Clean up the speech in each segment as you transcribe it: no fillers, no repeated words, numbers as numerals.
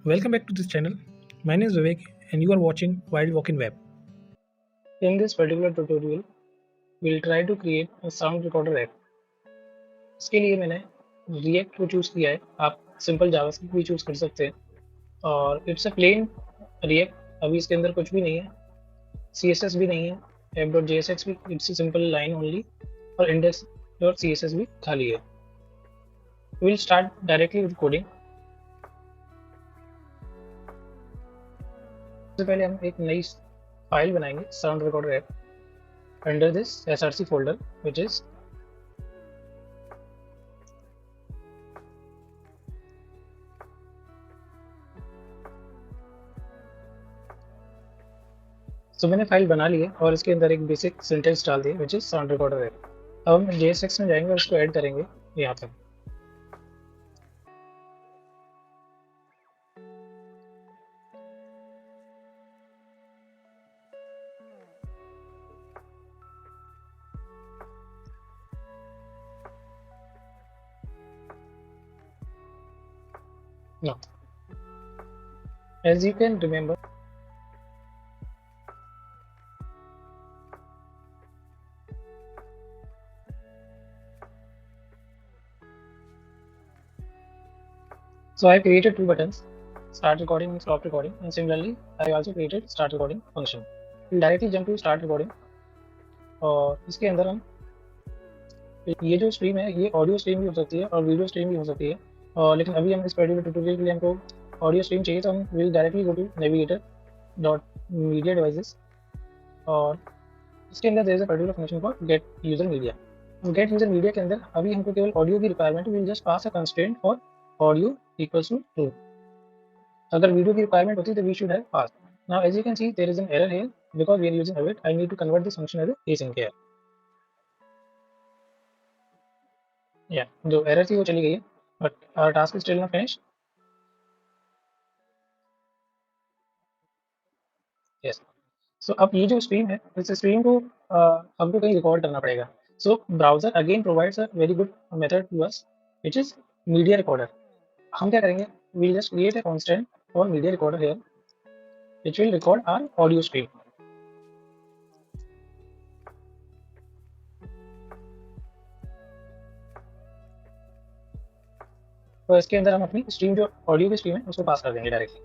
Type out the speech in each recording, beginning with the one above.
Welcome back to this channel. My name is Vivek and you are watching Wild Walk in Web. In this particular tutorial, we'll try to create a sound recorder app. इसके लिए मैंने React को choose किया है. आप simple JavaScript भी choose कर सकते हैं और इट्स अ प्लेन React. अभी इसके अंदर कुछ भी नहीं है, CSS भी नहीं है, app.jsx भी it's a simple line only और index.css भी खाली है. We'll start directly with coding. सबसे पहले हम एक नई फाइल बनाएंगे sound recorder app under this src folder which is मैंने फाइल बना ली है और इसके अंदर एक बेसिक सिंटेक्स डाल दिया which is sound recorder app. अब हम JSX में जाएंगे और इसको ऐड करेंगे यहाँ पर. Now, as you can remember, so I have created two buttons, start recording and stop recording, and similarly I also created start recording function. We'll directly jump to start recording और इसके अंदर हम ये जो stream है ये audio stream भी हो सकती है और वीडियो स्ट्रीम भी हो सकती है, और लेकिन अभी हम इस पर्टिकुलर ट्यूटोरियल के लिए हमको ऑडियो स्ट्रीम चाहिए, तो हम will directly go to navigator dot media devices और इसके अंदर there is a particular function for get user media. Get user media के अंदर अभी हमको केवल ऑडियो की requirement, will just pass a constraint for audio equals to true. अगर वीडियो की रिक्वायरमेंट होती तो we should have pass. Now as you can see there is an error here because we are using await. I need to convert this function as async here. या जो error थी वो चली गई है, but our task is still not finish. Yes. So अब ये जो स्ट्रीम है इस स्ट्रीम को हमको कहीं रिकॉर्ड करना पड़ेगा. So browser again provides a very good method to us which is media recorder. हम क्या करेंगे, we'll just create a constant for media recorder here which will record our audio stream. तो इसके अंदर हम अपनी स्ट्रीम जो ऑडियो की स्ट्रीम है उसको पास कर देंगे directly.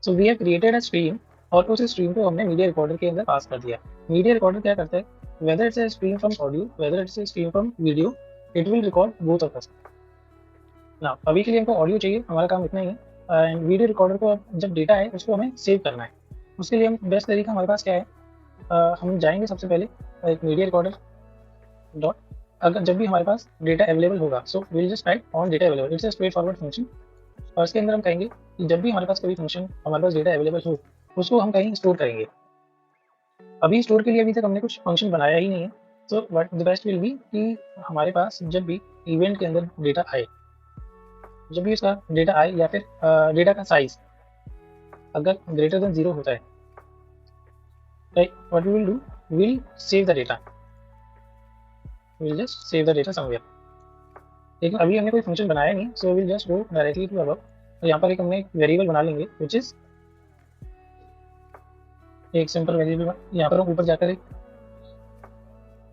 So we have created a stream और उस स्ट्रीम को हमने मीडिया रिकॉर्डर के अंदर पास कर दिया. मीडिया रिकॉर्डर क्या करता है, whether it's a stream from audio whether it's a stream from video, it will record both of us. ना अभी के लिए हमको ऑडियो चाहिए, हमारा काम इतना ही है. एंड वीडियो रिकॉर्डर को जब डेटा है उसको हमें सेव करना है. उसके लिए हम बेस्ट तरीका हमारे पास क्या है, हम जाएंगे सबसे पहले एक मीडिया रिकॉर्डर डॉट, अगर जब भी हमारे पास डेटा अवेलेबल होगा सो will just right on data available. It's a straight forward function और इसके अंदर हम कहेंगे कि जब भी हमारे पास कोई फंक्शन हमारे पास डेटा अवेलेबल हो उसको हम कहीं स्टोर करेंगे. अभी स्टोर के लिए अभी तक हमने कुछ फंक्शन बनाया ही नहीं है. So what the best will be कि हमारे पास जब भी इवेंट के अंदर डेटा आए, जब भी उसका डेटा आए या फिर डेटा का साइज अगर ग्रेटर देन 0 होता है, what we will do, will save the data, will just save the data somewhere. लेकिन अभी हमने कोई फंक्शन बनाया नहीं, so will just go directly to above. तो यहाँ पर एक हमने एक वेरिएबल बना लेंगे विच इज एक सिंपल वेरिएबल. यहाँ पर हम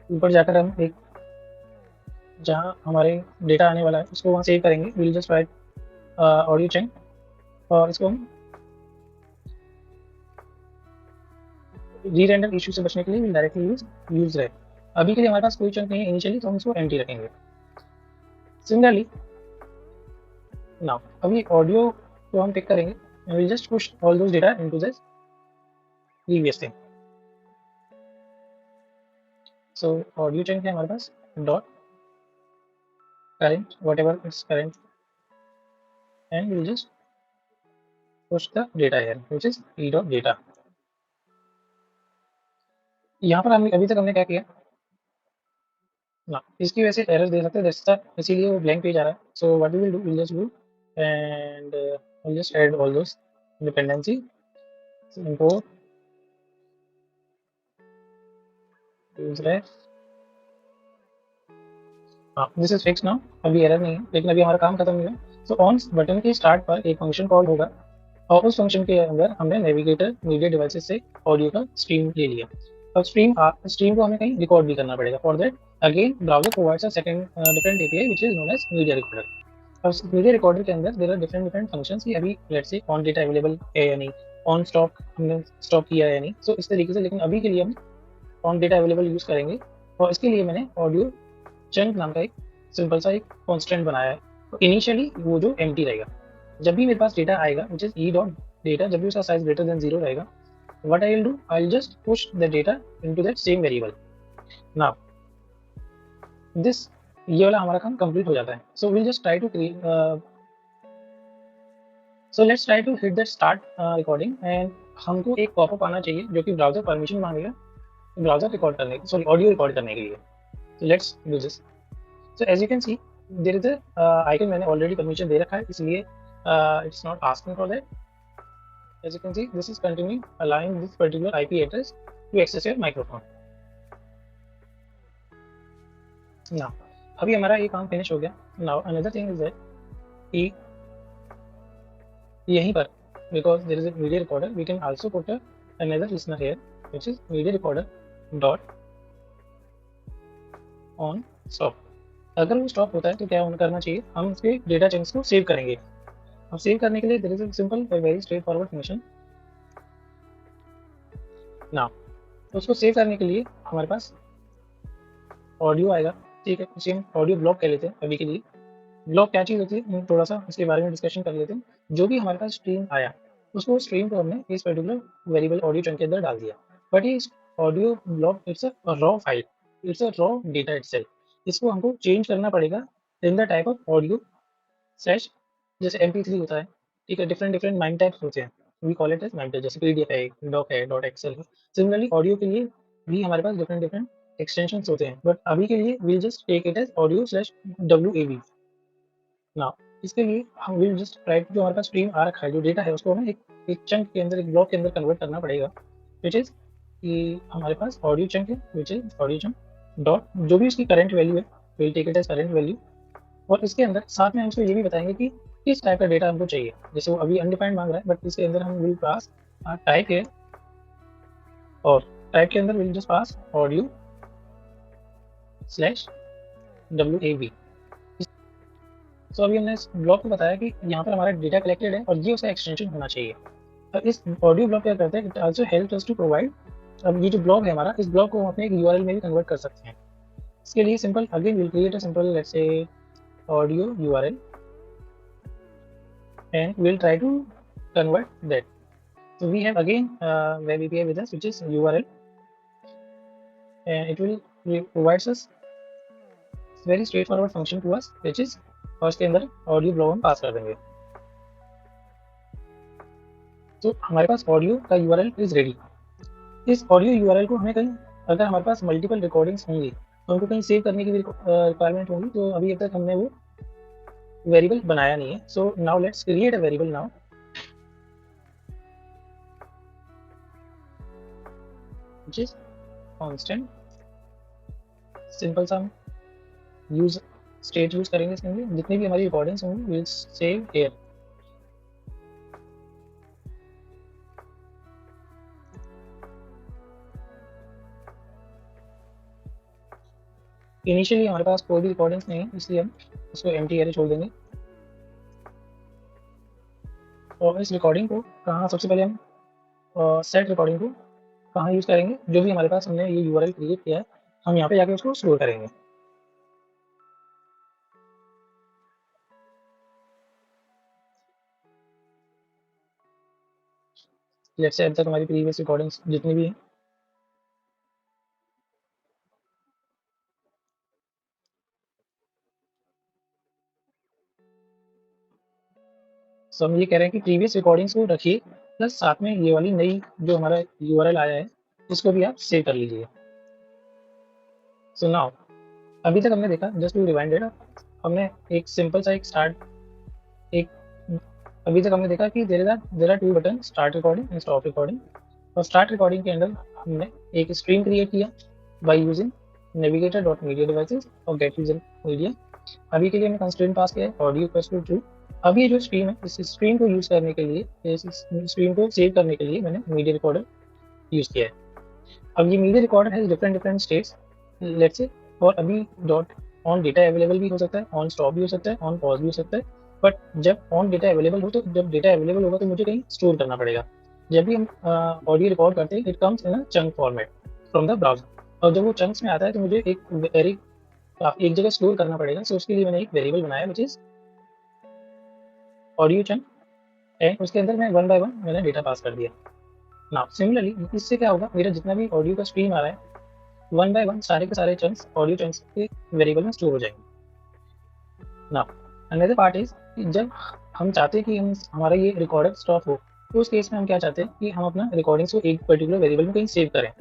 ऊपर जाकर हम एक जहाँ हमारे डेटा आने वाला है उसको वहाँ सेव करेंगे. Will just right audio chunk और इसको हम री रेंडर इशू से बचने के लिए विल डायरेक्टली यूज रैप. अभी के लिए हमारे पास कोई चंक नहीं है इनिशियली, तो हम इसको एम्प्टी रखेंगे. सिमिलरली नाउ अभी ऑडियो को हम पिक करेंगे and we'll just push all those data into this previous thing. So audio chunk है हमारे पास dot current whatever its current and we'll just push the data here which is e dot data. यहाँ पर हम अभी तक हमने क्या किया ना, इसकी वजह से एरर दे सकते हैं जैसा, इसीलिए वो ब्लैंक पेज आ रहा है. So what we will do, will just go and will just add all those dependency import user है. हाँ दिस इज फिक्स नाउ, अभी एरर नहीं है लेकिन अभी हमारा काम खत्म नहीं हुआ. सो ऑन बटन के स्टार्ट पर एक फंक्शन कॉल होगा और उस फंक्शन के अंदर हमने नेविगेटर मीडिया डिवाइसेस से ऑडियो का स्ट्रीम ले लिया। अब स्ट्रीम को हमें कहीं रिकॉर्ड भी करना पड़ेगा। For that again browser provides a second different API which is known as media recorder. अब मीडिया रिकॉर्डर के अंदर there are different different functions कि अभी let's say on data available है या नहीं, ऑन स्टॉक हमने स्टॉप किया है या नहीं, सो इस तरीके से। लेकिन अभी के लिए हम ऑन डेटा अवेलेबल यूज करेंगे और इसके लिए मैंने ऑडियो चंक नाम का एक सिंपल सा एक कॉन्स्टेंट बनाया है। तो इनिशियली वो जो एम्प्टी रहेगा, जब भी मेरे पास डेटा आएगा which is E dot data, जब भी उसका साइज ग्रेटर देन 0 रहेगा, what I will do, I'll just push the data into that same variable. Now this ये वाला हमारा काम कंप्लीट हो जाता है। So we'll just try to create so let's try to hit that start recording and हमको एक popup आना चाहिए जो कि ब्राउजर परमिशन मांगेगा ब्राउजर रिकॉर्ड करने की, सॉरी ऑडियो रिकॉर्ड करने के लिए। So let's do this. So as you can see there is a icon, मैंने ऑलरेडी परमिशन दे रखा है इसलिए it's not asking for that. As you can see, this is continuing allowing this particular IP address to access your microphone. Now, अभी हमारा ये काम finish हो गया। Now another thing is that कि यहीं पर because there is a media recorder, we can also put another listener here, which is media recorder dot on stop. अगर वो स्टॉप होता है तो क्या करना चाहिए, हम उसके डेटा चंक्स को सेव करेंगे। अब सेव करने के लिए there is a simple very straightforward function. Now तो उसको सेव करने के लिए हमारे पास ऑडियो आएगा, ठीक है, उसे हम ऑडियो ब्लॉक कह लेते हैं अभी के लिए। ब्लॉक क्या चीज़ होती है थोड़ा सा उसके बारे में डिस्कशन कर लेते हैं। जो भी हमारे पास स्ट्रीम आया उसको स्ट्रीम को हमने इस पर्टिकुलर वेरिएबल ऑडियो चंक के अंदर डाल दिया, बट ये audio block it's a raw file, it's a raw data itself. इसको हमको चेंज करना पड़ेगा in the type of audio slash, जैसे MP3 होता है, ठीक है, डिफरेंट डिफरेंट माइंड टाइप्स होते हैं, we call it as MIME type, जैसे PDF है, डॉक है, डॉट एक्सेल है। सिमिलरली ऑडियो के लिए भी हमारे पास डिफरेंट डिफरेंट एक्सटेंशंस होते हैं, बट अभी के लिए we'll just take it as audio slash WAV। Now इसके लिए हम विल जस्ट ट्राई, जो हमारे पास स्ट्रीम आ रखा है, जो डेटा है उसको हमें एक चंक के अंदर, एक ब्लॉक के अंदर कन्वर्ट करना पड़ेगा, विच इज कि हमारे पास ऑडियो चंक है, which is audio chunk dot, जो भी उसकी करंट वैल्यू है will take it as current value. और इसके अंदर साथ में हम उसको ये भी बताएंगे कि किस टाइप का डेटा हमको चाहिए। जैसे वो अभी अनडिफाइंड मांग रहा है, बट इसके अंदर हम विल पास टाइप है, और टाइप के अंदर will just pass audio slash WAV। तो अभी हमने इस ब्लॉक को बताया कि यहाँ पर हमारा डेटा कलेक्टेड है और ये उसका एक्सटेंशन होना चाहिए। अब इस ऑडियो ब्लॉक क्या करता है, it also helps us to provide, अब ये जो ब्लॉक है हमारा, इस ब्लॉक को हम अपने एक URL में भी कन्वर्ट कर सकते हैं। इसके लिए simple again will create a simple let's say audio URL and we'll try to convert that. So we have again web API with us, which is URL, and it will provides us very straightforward function to us, which is first के अंदर audio block हम पास कर देंगे। तो हमारे पास audio का URL is ready. इस audio URL को हमें कहीं, अगर हमारे पास मल्टीपल रिकॉर्डिंग्स होंगी तो हमको कहीं सेव करने की भी रिक्वायरमेंट होगी, तो अभी तक हमने वो वेरिएबल बनाया नहीं है। So now let's create a variable now, which is constant, simple सा यूज स्टेट यूज करेंगे इसके अंदर, जितनी भी हमारी रिकॉर्डिंग्स होंगी विल सेव हियर। इनिशियली हमारे पास कोई भी रिकॉर्डिंग्स नहीं है, इसलिए हम उसको एम्प्टी एरे छोड़ देंगे। और इस रिकॉर्डिंग को कहाँ, सबसे पहले हम सेट रिकॉर्डिंग को कहाँ यूज़ करेंगे, जो भी हमारे पास हमने ये URL क्रिएट किया है हम यहाँ पे जाके उसको स्टोर करेंगे। लेट्स से अब तक हमारी प्रीवियस रिकॉर्डिंग्स जितनी भी हैं, सो हम ये कह रहे हैं कि प्रीवियस रिकॉर्डिंग्स को रखिए, प्लस साथ में ये वाली नई जो हमारा URL आया है इसको भी आप सेव कर लीजिए। सो नाउ अभी तक हमने देखा, जस्ट टू रिवाइंड इट, हमने एक सिंपल सा एक स्टार्ट, एक अभी तक हमने देखा कि there are two button, start recording and stop recording. और स्टार्ट रिकॉर्डिंग के अंदर हमने एक स्ट्रीम क्रिएट किया by using navigator dot media devices और गेट यूजर मीडिया। अभी के लिए हमने कंस्ट्रेंट पास किया है ऑडियो इक्वल्स टू ट्रू, अब ये जो स्ट्रीम है, इस स्ट्रीम को यूज़ करने के लिए, इस स्ट्रीम को सेव करने के लिए मैंने मीडिया रिकॉर्डर यूज़ किया है। अब ये media recorder has different different states, let's say. और अभी डॉट ऑन डेटा अवेलेबल भी हो सकता है, ऑन स्टॉप भी हो सकता है, ऑन पॉज भी हो सकता है। बट जब ऑन डेटा अवेलेबल हो, तो जब डेटा अवेलेबल होगा तो मुझे कहीं स्टोर करना पड़ेगा। जब भी हम ऑडियो रिकॉर्ड करते हैं, it comes in a chunk format from the browser, और जब वो चंक्स में आता है तो मुझे एक जगह स्टोर करना पड़ेगा। सो उसके लिए मैंने एक वेरिएबल बनाया विच इज ऑडियो चंक, एंड उसके अंदर मैं वन बाय वन मैंने डेटा पास कर दिया। नाउ सिमिलरली इससे क्या होगा, मेरा जितना भी ऑडियो का स्ट्रीम आ रहा है, वन बाय वन सारे के सारे चंक्स ऑडियो चंक्स के वेरिएबल में स्टोर हो जाएंगे। नाउ अनदर पार्ट इज, जब हम चाहते हैं कि हमारा ये रिकॉर्डर स्टॉप हो, तो उस केस में हम क्या चाहते हैं कि हम अपना रिकॉर्डिंग्स को एक पर्टिकुलर वेरिएबल में कहीं सेव करें।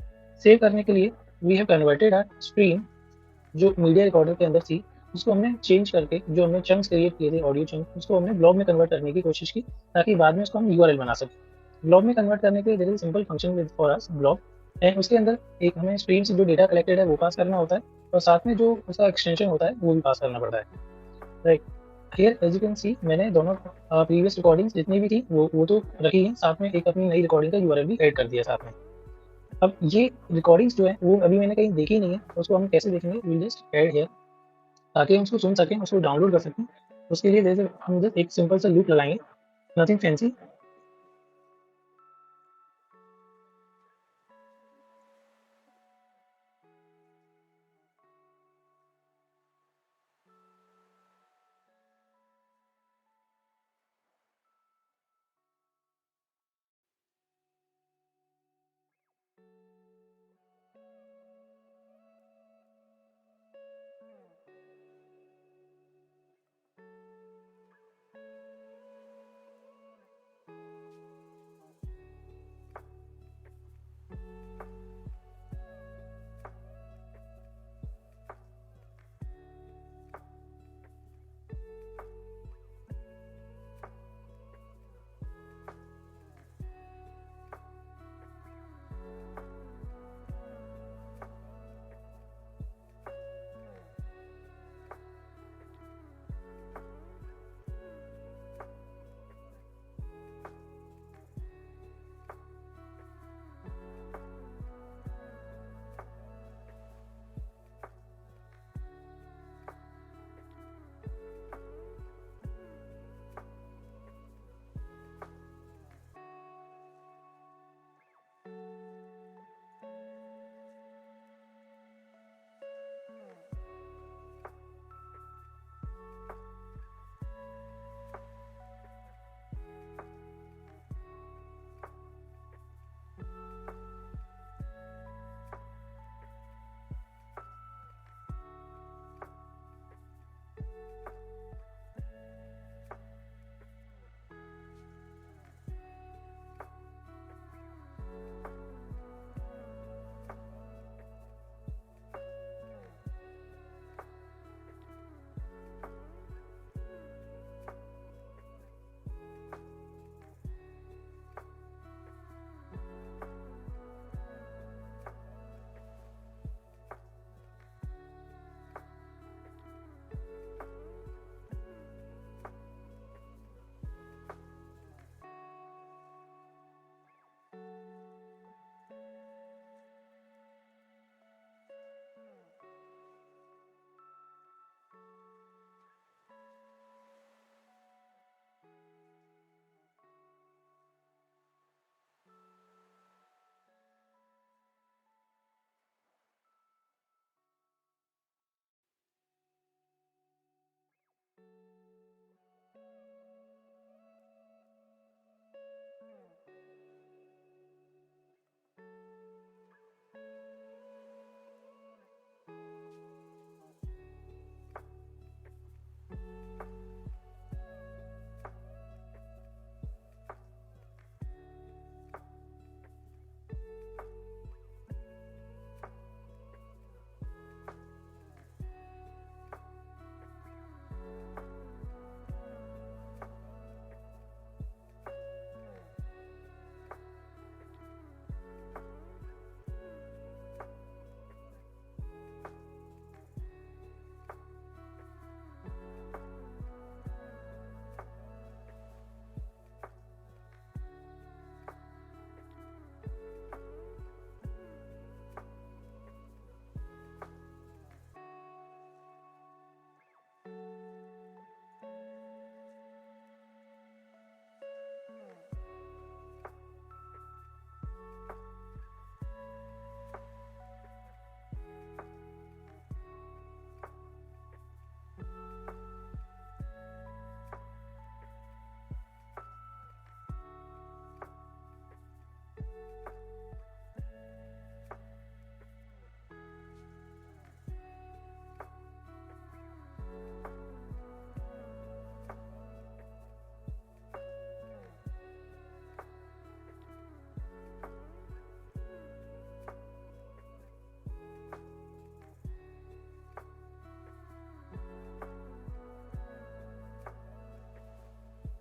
सेव करने के लिए we have converted our stream, जो मीडिया रिकॉर्डर के अंदर थी, उसको हमने चेंज करके, जो हमने चंक्स क्रिएट किए थे ऑडियो चंक, उसको हमने ब्लॉग में कन्वर्ट करने की कोशिश की, ताकि बाद में उसको हम यूआरएल बना सकें। ब्लॉग में कन्वर्ट करने के लिए there is simple function with for us blob, and उसके अंदर एक हमें स्ट्रीम से जो डेटा कलेक्टेड है वो पास करना होता है, और साथ में जो उसका एक्सटेंशन होता है वो भी पास करना पड़ता है, right. Here as you can see, मैंने दोनों प्रीवियस रिकॉर्डिंग्स जितनी भी थी वो तो रखी है, साथ में एक अपनी नई रिकॉर्डिंग का यूआरएल भी ऐड कर दिया साथ में। अब ये रिकॉर्डिंग्स जो है वो अभी मैंने कहीं देखी नहीं है, उसको हम कैसे देखेंगे, विल जस्ट ऐड हियर, ताकि हम उसको सुन सकें, उसको डाउनलोड कर सकें। उसके लिए जैसे हम जस्ट एक सिंपल सा लूप लगाएंगे, nothing fancy.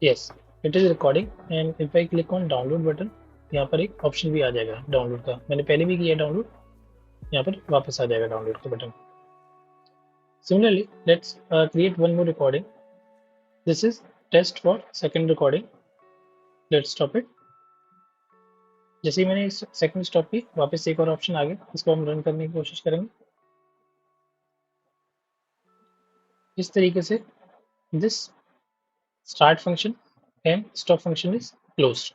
Yes, it is recording and if I click on download button, यहाँ पर एक ऑप्शन भी आ जाएगा डाउनलोड का। मैंने पहले भी किया डाउनलोड, यहाँ पर वापस आ जाएगा डाउनलोड का button. Similarly, let's create one more recording. This is test for second recording. Let's stop it. जैसे ही मैंने इस सेकंड स्टॉप की, वापस से एक और ऑप्शन आ गया, इसको हम रन करने की कोशिश करेंगे। इस तरीके से this start function and stop function is closed.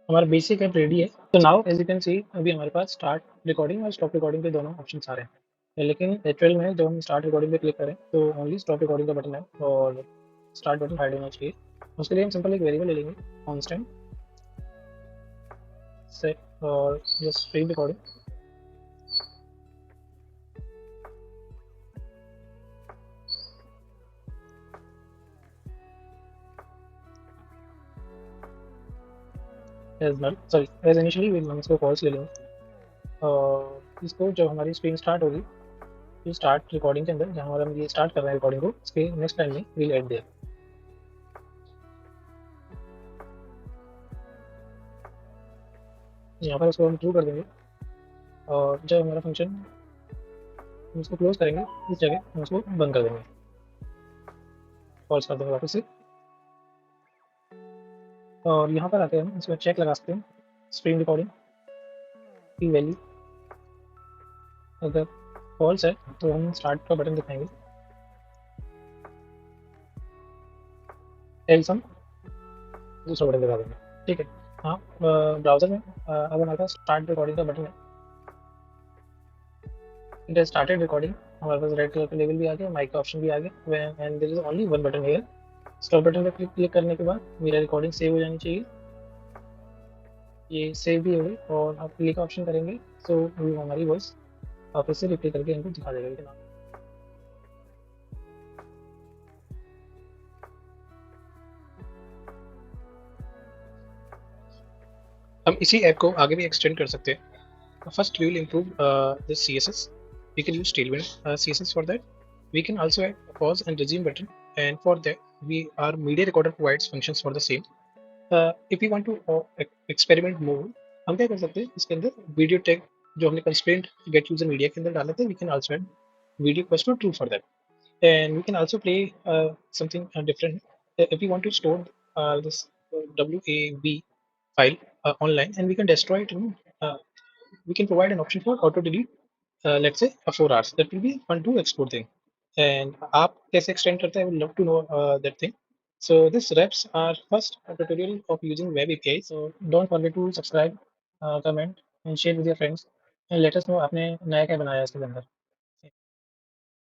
हमारा बेसिक ऐप रेडी है। तो now as you can see, अभी हमारे पास स्टार्ट रिकॉर्डिंग और स्टॉप रिकॉर्डिंग के दोनों ऑप्शन आ रहे हैं, लेकिन एक्चुअल में जब हम स्टार्ट रिकॉर्डिंग पे क्लिक करें तो ओनली स्टॉप रिकॉर्डिंग का बटन है और स्टार्ट बटन हाइड होना चाहिए। उसके लिए हम सिंपल एक वेरिएबल ले लेंगे कांस्टेंट सेट और जस्ट स्ट्रीम रिकॉर्डिंग। एज नल, सॉरी एज इनिशियली हम इसको फॉल्स ले लेंगे और इसको जब हमारी स्क्रीन स्टार्ट होगी, ये स्टार्ट रिकॉर्डिंग के अंदर जहाँ हम ये स्टार्ट कर रहे हैं रिकॉर्डिंग को, इसके नेक्स्ट लाइन में विल एड देयर। यहाँ पर इसको हम ट्रू कर देंगे और जब हमारा फंक्शन हम इसको क्लोज करेंगे, इस जगह हम इसको बंद कर देंगे, फॉल्स कर देंगे वापस से। और यहाँ पर आते हैं हम इसमें चेक लगा सकते हैं स्क्रीन रिकॉर्डिंग की वैल्यू। अगर फॉल्स है तो हम स्टार्ट का बटन दिखाएंगे, एल्स हम दूसरा बटन दिखा देंगे। ठीक है, हाँ ब्राउजर में अब हमारे पास स्टार्ट रिकॉर्डिंग का बटन है। इट हैज स्टार्टेड रिकॉर्डिंग, हमारे पास रेड कलर का लेबल भी आ गया, माइक का ऑप्शन भी आ गया and there is only one button here. Stop button पर क्लिक करने के बाद मेरा रिकॉर्डिंग सेव हो जानी चाहिए। ये सेव भी हो गई और आप प्ले का ऑप्शन करेंगे तो वो हमारी वॉइस वापस से रिप्ले करके इनको दिखा देगा कि हम इसी ऐप को आगे भी एक्सटेंड कर सकते हैं। First we will improve this CSS. We can use Tailwind CSS for that. We can also add a pause and resume button, and for that our media recorder provides functions for the same. If we want to experiment more, हम क्या कर सकते हैं इसके अंदर video tag जो हमने constraint gate user media के अंदर डाले थे, we can also add video quest true for that, and we can also play something different. If we want to store this WAV file online and we can destroy it we can provide an option for auto delete, let's say 4 hours. That will be fun to explore thing, and आप कैसे extend करते हैं, I would love to know that thing. So this wraps our first tutorial of using web API. So don't forget to subscribe, comment and share with your friends, and let us know आपने नया क्या बनाया है इसके अंदर।